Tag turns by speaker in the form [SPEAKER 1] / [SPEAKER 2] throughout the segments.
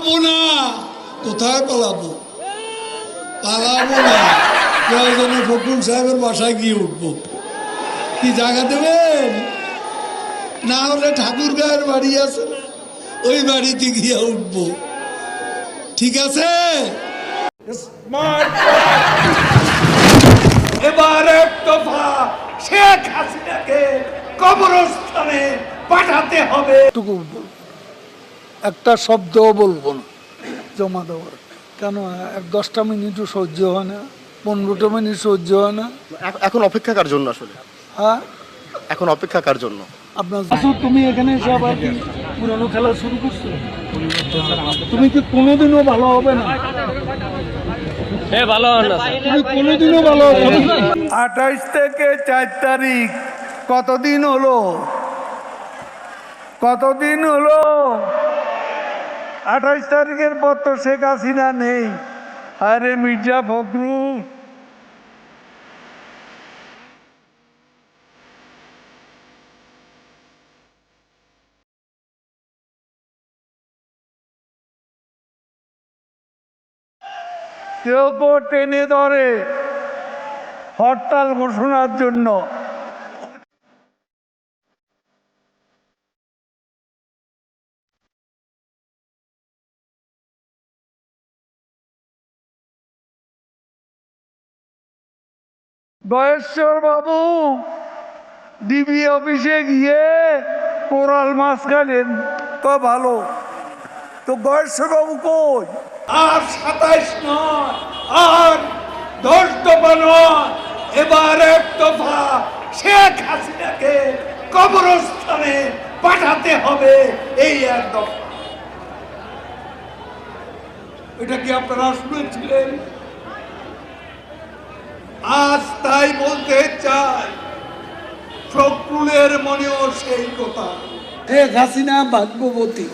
[SPEAKER 1] পালাবো না। কোথায় পালাবো? পালাবো না, প্রয়োজনে ফখরুল সাহেবের বাসায় গিয়ে উঠবো। কি জায়গা দেবেন? না হলে ঠাকুর গায়ের বাড়ি আছে, ওই বাড়িতে গিয়ে উঠবো। ঠিক আছে?
[SPEAKER 2] এবার এক দফা শেখ হাসিনাকে কবরস্থানে পাঠাতে হবে।
[SPEAKER 3] একটা শব্দও বলবো না জমা দেওয়ার। কেন 10টা মিনিটও সহ্য হয় না, 15টা মিনিট সহ্য হয় না।
[SPEAKER 4] এখন অপেক্ষা কার জন্য আসলে?
[SPEAKER 3] হ্যাঁ,
[SPEAKER 4] এখন অপেক্ষা কার জন্য?
[SPEAKER 3] আপনার তুমি এখানে এসে আবার কি পুরনো খেলা শুরু করছো? তুমি কি কোনোদিনও ভালো হবে না? তুমি কোনোদিনও ভালো হবে না। 28 থেকে 4 তারিখ কতদিন হলো? কতদিন হলো? 28 তারিখের পর তো শেখ হাসিনা নেই। আরে মির্জা ফখরুল, কেউ কেউ টেনে ধরে হরতাল ঘোষণার জন্য। গয়েশ্বর বাবু ডিবি অফিসে গিয়ে কোরাল মাছ খাইলেন, তো ভালো। তো গয়েশ্বর বাবু কই?
[SPEAKER 2] আর 27 নয়, আর 10 দফা নয়, এবার এক দফা শেখ হাসিনাকে কবরস্থানে পাঠাতে হবে। এই এক দফা। এটা কি আপনারা শুনেছিলেন? আজ তাই বলতে চাই, ফখরুলের মনেও সেই কথা।
[SPEAKER 3] শেখ হাসিনা ভাগ্যবতী,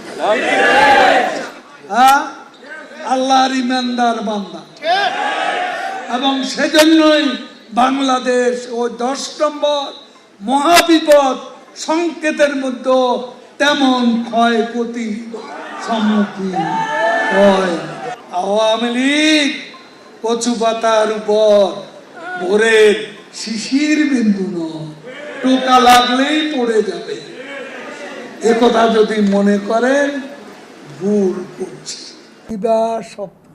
[SPEAKER 3] হ্যাঁ, আল্লাহর ইমানদার বান্দা, এবং সেজন্যই বাংলাদেশ ও 10 নম্বর মহাবিপদ সংকেতের মধ্যে তেমন ক্ষয়ক্ষতি সম্মুখীন হয়। আওয়ামী লীগ কচু পাতার উপর ভোরের শিশির বিন্দু নয়, টোকা লাগলেই পড়ে যাবে। একথা যদি মনে করেন ভুল করছি। বিবাহ স্বপ্ন,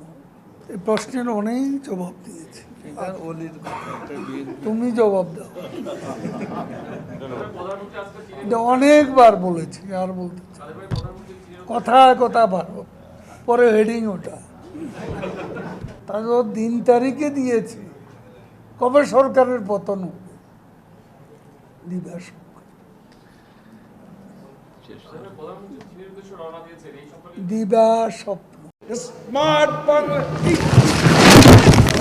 [SPEAKER 3] এই প্রশ্নের অনেক জবাব দিয়েছি, তুমি জবাব দাও। অনেকবার বলেছি, আর বলতে চাই। কথায় কথা ভালো, পরে হেডিং ওটা। তারপর দিন তারিখে দিয়েছি কবে সরকারের পতন হবে। দিবা দিবা স্বপ্ন।
[SPEAKER 2] স্মার্ট বাংলা